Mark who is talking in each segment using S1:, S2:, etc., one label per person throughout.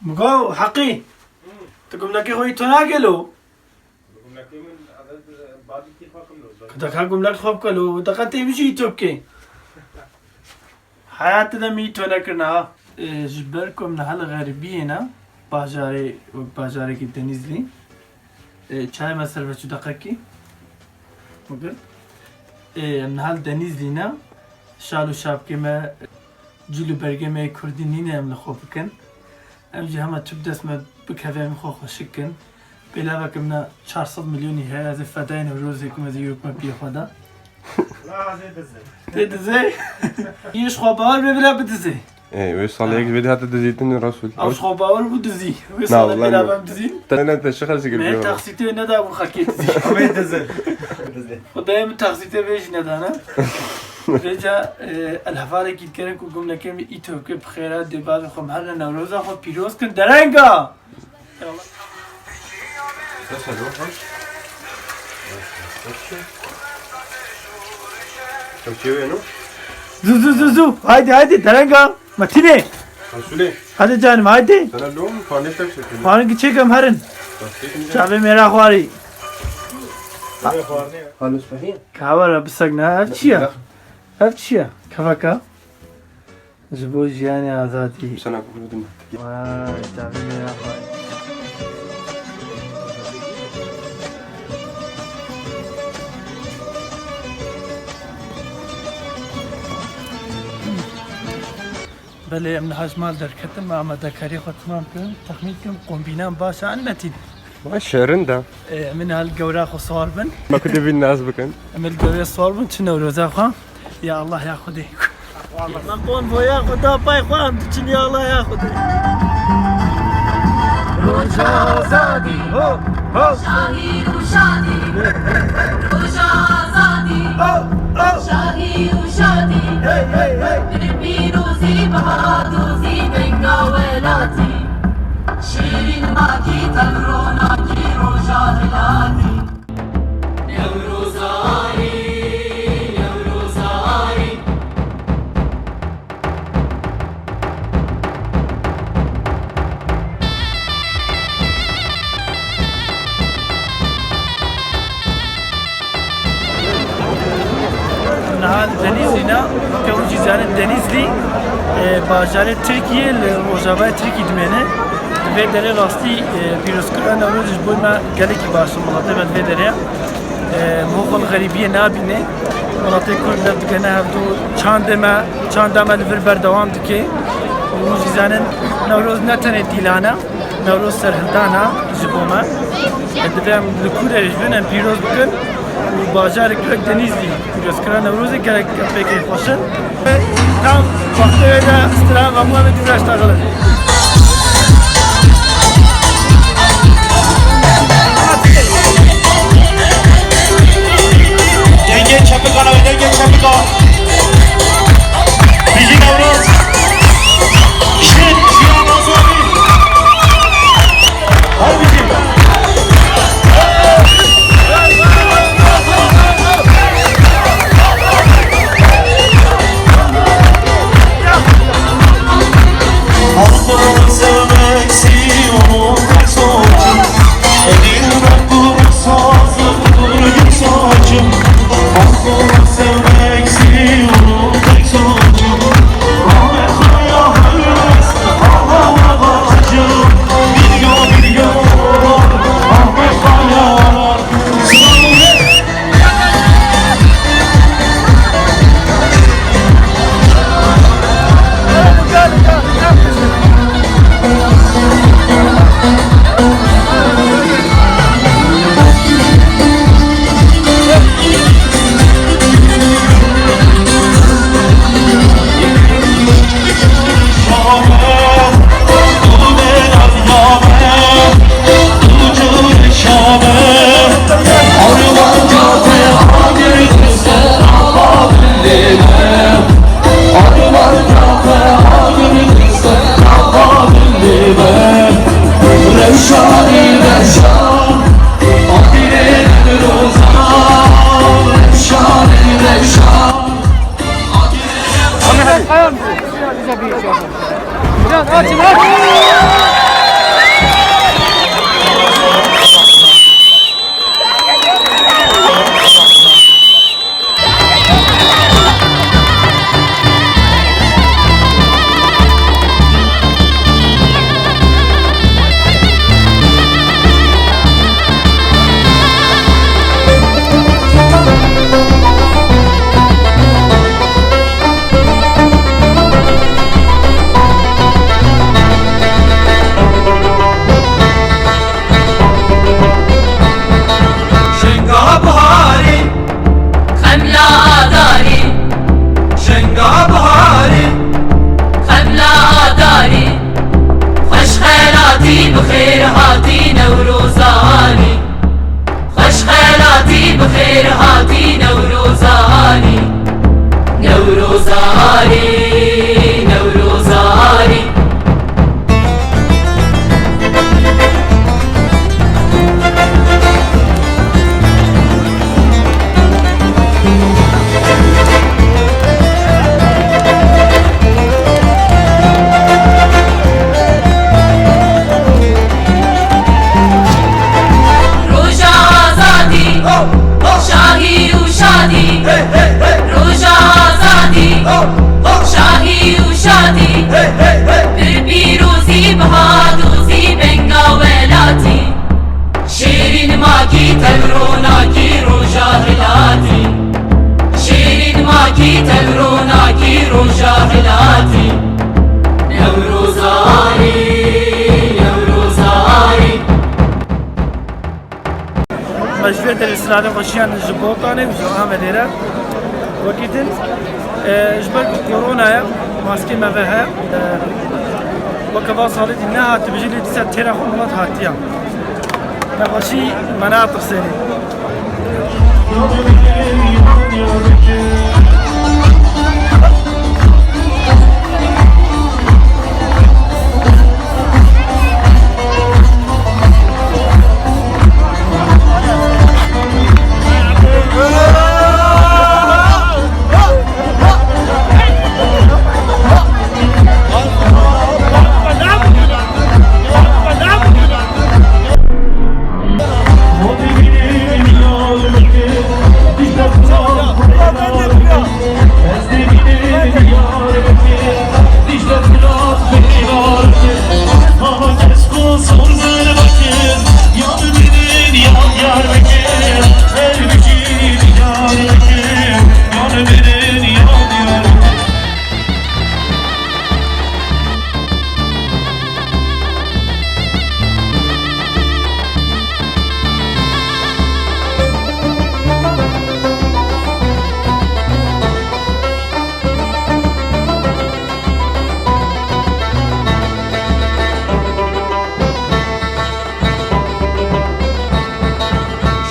S1: مگاو حقی تقوم لك خوي تناقلو كنت هقوم لك خوب كلو دقتي بشي توكي حياتنا ميتو نكرنا جبركم نحل غربينا باجاري كي تنزلي چای مثلا بچو دقیقی مگر نحل دنیزلینا شالو شاب که ما جلو برگه ما کردی نینه ام لخو بکن ام جی همه تب دست ما بکهوه ام خو خوشکن بلا بکمنا 400 میلیونی های از فداین و روزی کم از یوروپ ما بی خدا
S2: لا زي
S1: دزه یش خواب باور ببرا بدزه
S3: ايه وصل هيك بدي حتى دزيتني الرسول
S1: او خواب باور بدزی وصل بلا بدزی
S3: انت شخص
S1: من
S3: يقول
S1: تخصیته ندا و خاکی دزی
S2: عمي دزل
S1: خدايم تخصيصه بيش ندانا رجع الحفاظة كي تكرر كوكم لكم إيتو كب خيرات دبابة خم هلا نوروزا خد بيروز كن درنگا
S3: كم شيء يعني
S1: زو هايدي درنگا متيني
S3: رسولي
S1: هذا جانم هايدي
S3: انا اللوم فانيتك شكل
S1: فارن كي چكم هرن شابه میرا خواري
S3: خالص فهيم
S1: كاورا بسقنا هف چيا كفاكا زبو جياني آزادي
S3: سنة أقول دم
S1: واي شابه میرا خواري بله من حجمال در کتم آماده کاری خود تمام کن تخمین کن قنبینام باشه انتید
S3: ما الشعرن ده
S1: من هالجورا خو صور بن
S3: ما كنت في الناس بكن
S1: من الجورا صور بن شنو روزا خو يا الله يا خدي ما قون بو يا خدا باي خوام تشن يا الله يا خدي روزا زادي هو
S4: شاهي وشادي روزا زادي شاهي وشادي بيروزي بهادوزي من قولاتي شيرين ماكي تمروناكي روجا هلاتي نوروزاري نوروزاري
S1: نهال دنيزنا كون جزان دنيزلي باجار تركيا الروجابا تركي دمنه ve dere rastî pîrozkiran newroz ji bo me gelekî baş welatê me vê derê Moğol xerîbiyê nabîne welatê Kurd lev digene hevdû çanda me li vir berdewam dike û jî zanin newroz ne tenê dîlana newroz serhildana ji bo me divê em li Kurê ji bin em pîroz bikin û bajarê girek Denîzlî pîrozkiran newrozê gelek pêkê xweş in tam wextê wê de stira hemû em ê dîwre eştexilin
S4: Arman
S5: شنقا بهاري
S4: خملا داري
S5: شنقا بهاري
S4: خملا داري خوش خيراتي بخير هاتي نوروزاني خوش خيراتي بخير هاتي نوروزاني نوروزاني نوروزاني روجا آزادی شاهی و شادی روجا آزادی شاهی و شادی bir پیروزی بهادوزی بنگا ولاتی شیرین ماکی تلروناکی روجا هلاتی شیرین ماکی تلروناکی روجا هلاتی نوروزانی نوروزانی
S1: مجبور در اسرائیل خوشیان جبوتانه و جوان ودیره وقتن جبر كورونا ماسكي ما فيها وكذا صارت انها تبجي لي تسع تليفون ما هاتيا نبغى مناطق سري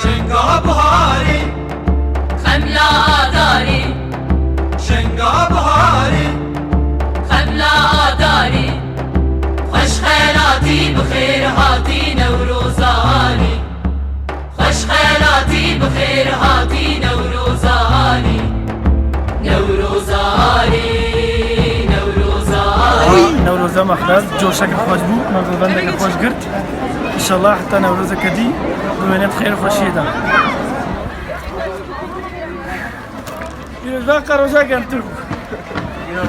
S5: شنقا بهاري
S4: خملا داري
S5: شنقا بهاري
S4: خملا داري خوش خيراتي بخير هاتي نوروزاني خوش خيراتي بخير هاتي نوروزاني نوروزاني نوروزاني
S1: نوروزا مخلص جوشك خوش بو نوروزا بندك خوش قرت ان شاء الله حتى نوروزا كدي بمنات خير خوشي ده يرزاق روزا كان تركو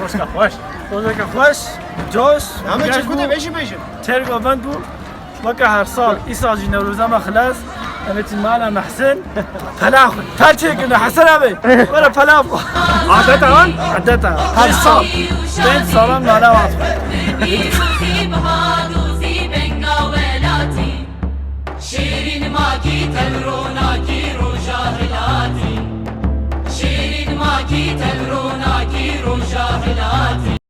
S2: روزك خوش
S1: روزا خوش جوش
S2: همه چه کوده بشی بشی
S1: ترقى بندو وكا هر صار إساجي نوروزا مخلص أبيت معنا محسن فلاخو تالشيك إنه حسن أبي ولا فلاخو عدتها هاي صار بين صار معنا واحد
S4: پیروزی بهار